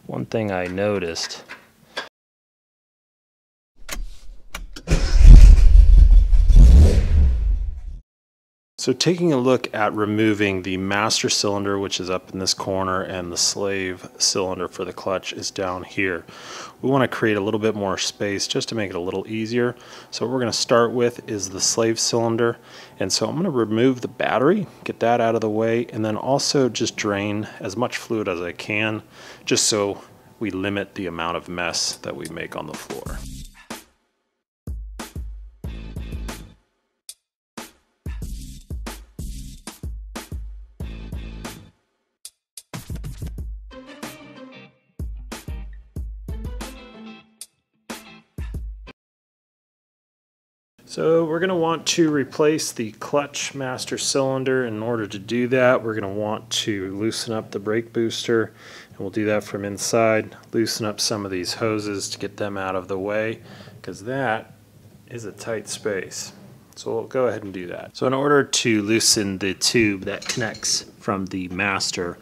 One thing I noticed, so taking a look at removing the master cylinder, which is up in this corner, and the slave cylinder for the clutch is down here. We want to create a little bit more space just to make it a little easier. So what we're going to start with is the slave cylinder. And so I'm going to remove the battery, get that out of the way, and then also just drain as much fluid as I can, just so we limit the amount of mess that we make on the floor. So we're going to want to replace the clutch master cylinder. In order to do that, we're going to want to loosen up the brake booster, and we'll do that from inside. Loosen up some of these hoses to get them out of the way, because that is a tight space. So we'll go ahead and do that. So in order to loosen the tube that connects from the master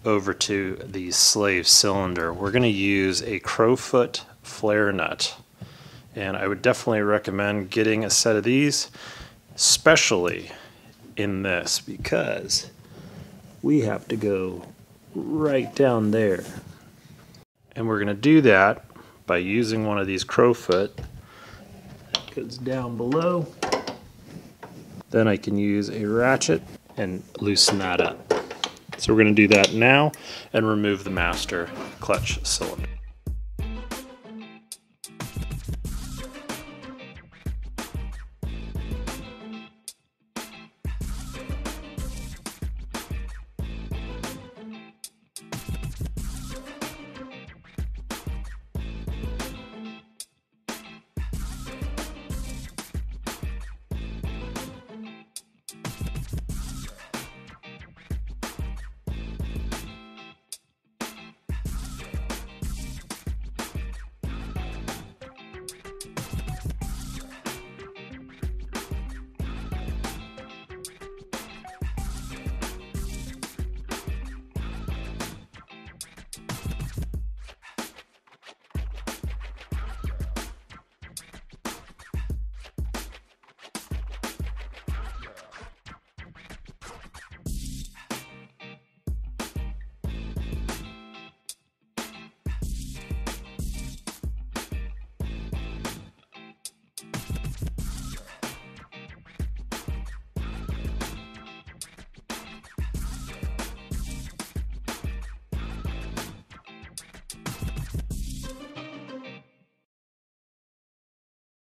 over to the slave cylinder, we're going to use a crowfoot flare nut. And I would definitely recommend getting a set of these, especially in this, because we have to go right down there. And we're going to do that by using one of these crowfoot that goes down below. Then I can use a ratchet and loosen that up. So we're going to do that now and remove the master clutch cylinder.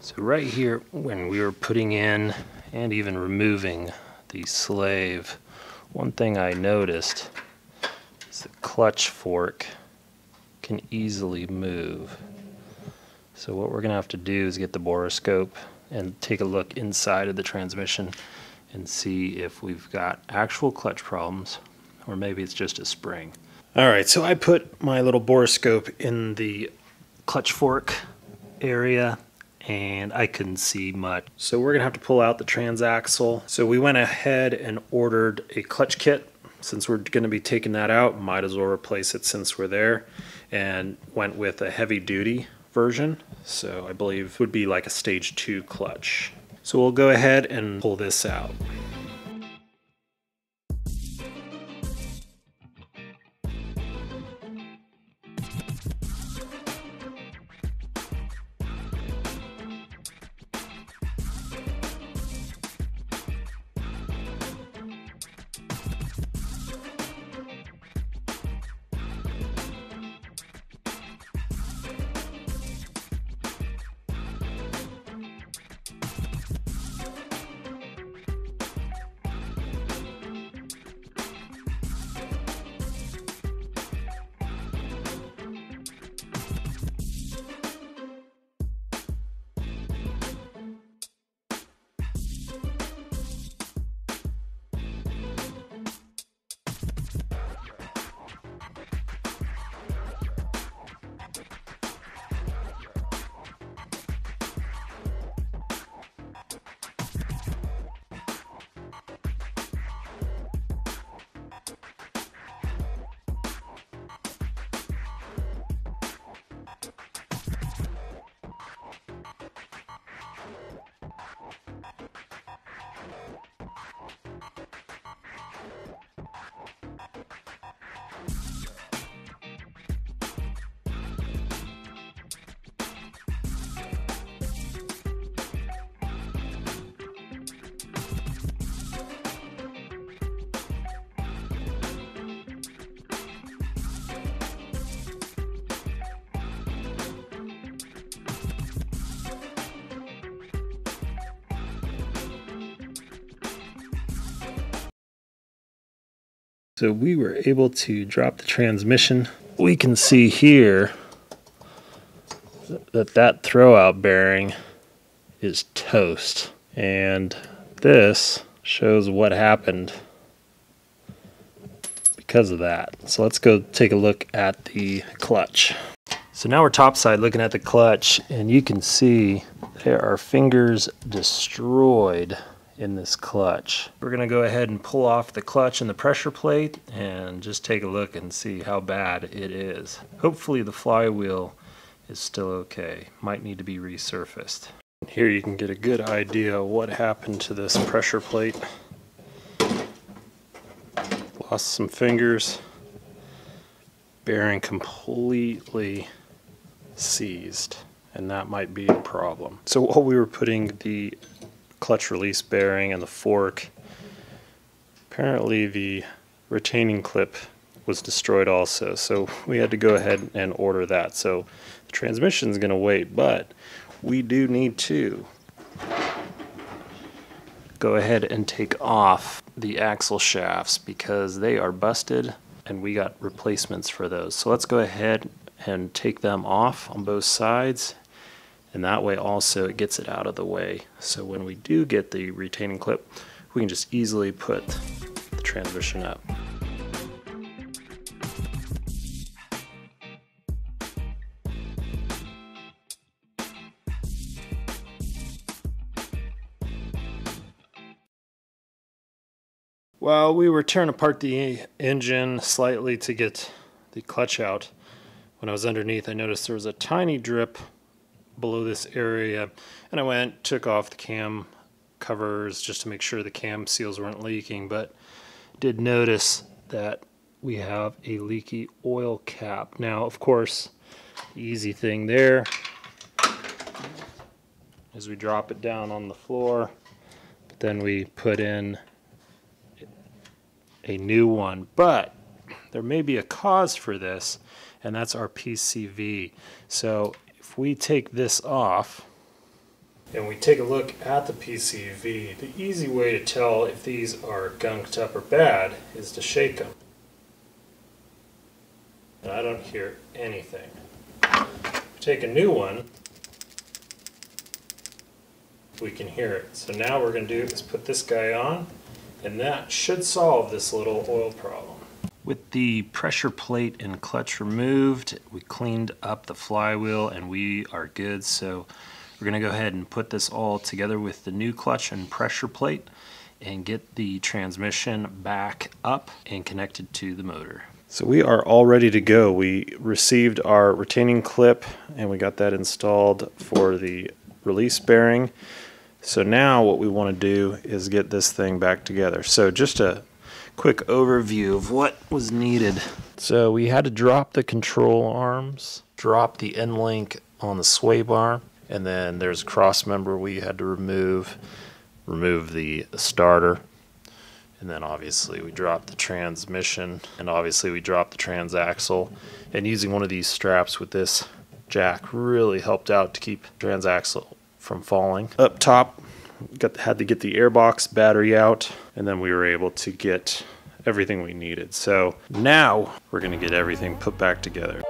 So right here, when we were putting in and even removing the slave, one thing I noticed is the clutch fork can easily move. So what we're going to have to do is get the borescope and take a look inside of the transmission and see if we've got actual clutch problems, or maybe it's just a spring. Alright, so I put my little borescope in the clutch fork area, and I couldn't see much. So we're gonna have to pull out the transaxle. So we went ahead and ordered a clutch kit. Since we're gonna be taking that out, might as well replace it since we're there, and went with a heavy duty version. So I believe it would be like a stage 2 clutch. So we'll go ahead and pull this out. So we were able to drop the transmission. We can see here that throwout bearing is toast. And this shows what happened because of that. So let's go take a look at the clutch. So now we're topside looking at the clutch, and you can see there are fingers destroyed in this clutch. We're gonna go ahead and pull off the clutch and the pressure plate and just take a look and see how bad it is. Hopefully the flywheel is still okay. Might need to be resurfaced. Here you can get a good idea of what happened to this pressure plate. Lost some fingers. Bearing completely seized, and that might be a problem. So while we were putting the clutch release bearing and the fork, apparently the retaining clip was destroyed also, so we had to go ahead and order that. So the transmission is going to wait, but we do need to go ahead and take off the axle shafts because they are busted and we got replacements for those. So let's go ahead and take them off on both sides, and that way also it gets it out of the way. So when we do get the retaining clip, we can just easily put the transmission up. While we were tearing apart the engine slightly to get the clutch out, when I was underneath I noticed there was a tiny drip below this area, and I went, took off the cam covers just to make sure the cam seals weren't leaking, but did notice that we have a leaky oil cap. Now, of course, the easy thing there is we drop it down on the floor, but then we put in a new one. But there may be a cause for this, and that's our PCV. So if we take this off and we take a look at the PCV, the easy way to tell if these are gunked up or bad is to shake them. And I don't hear anything. Take a new one, we can hear it. So now what we're going to do is put this guy on, and that should solve this little oil problem. With the pressure plate and clutch removed, we cleaned up the flywheel and we are good. So we're going to go ahead and put this all together with the new clutch and pressure plate and get the transmission back up and connected to the motor. So we are all ready to go. We received our retaining clip and we got that installed for the release bearing. So now what we want to do is get this thing back together. So just a quick overview of what was needed. So we had to drop the control arms, drop the end link on the sway bar, and then there's a cross member we had to remove the starter, and then obviously we dropped the transmission, and obviously we dropped the transaxle, and using one of these straps with this jack really helped out to keep the transaxle from falling. Up top, had to get the airbox battery out, and then we were able to get everything we needed. So now we're going to get everything put back together.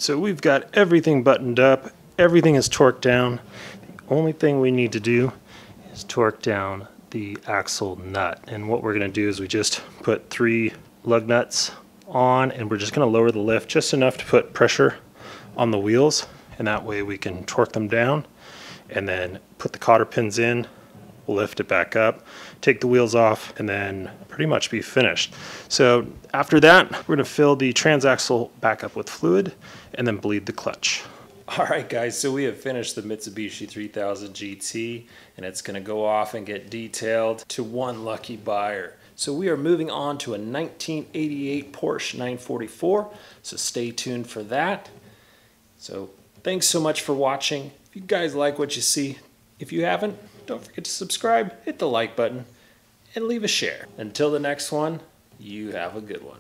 So we've got everything buttoned up, everything is torqued down. The only thing we need to do is torque down the axle nut. And what we're going to do is we just put 3 lug nuts on, and we're just going to lower the lift just enough to put pressure on the wheels, and that way we can torque them down and then put the cotter pins in, lift it back up, take the wheels off, and then pretty much be finished. So after that, we're going to fill the transaxle back up with fluid and then bleed the clutch. All right, guys, so we have finished the Mitsubishi 3000 GT, and it's going to go off and get detailed to one lucky buyer. So we are moving on to a 1988 Porsche 944, so stay tuned for that. So thanks so much for watching. If you guys like what you see, if you haven't, don't forget to subscribe, hit the like button, and leave a share. Until the next one, you have a good one.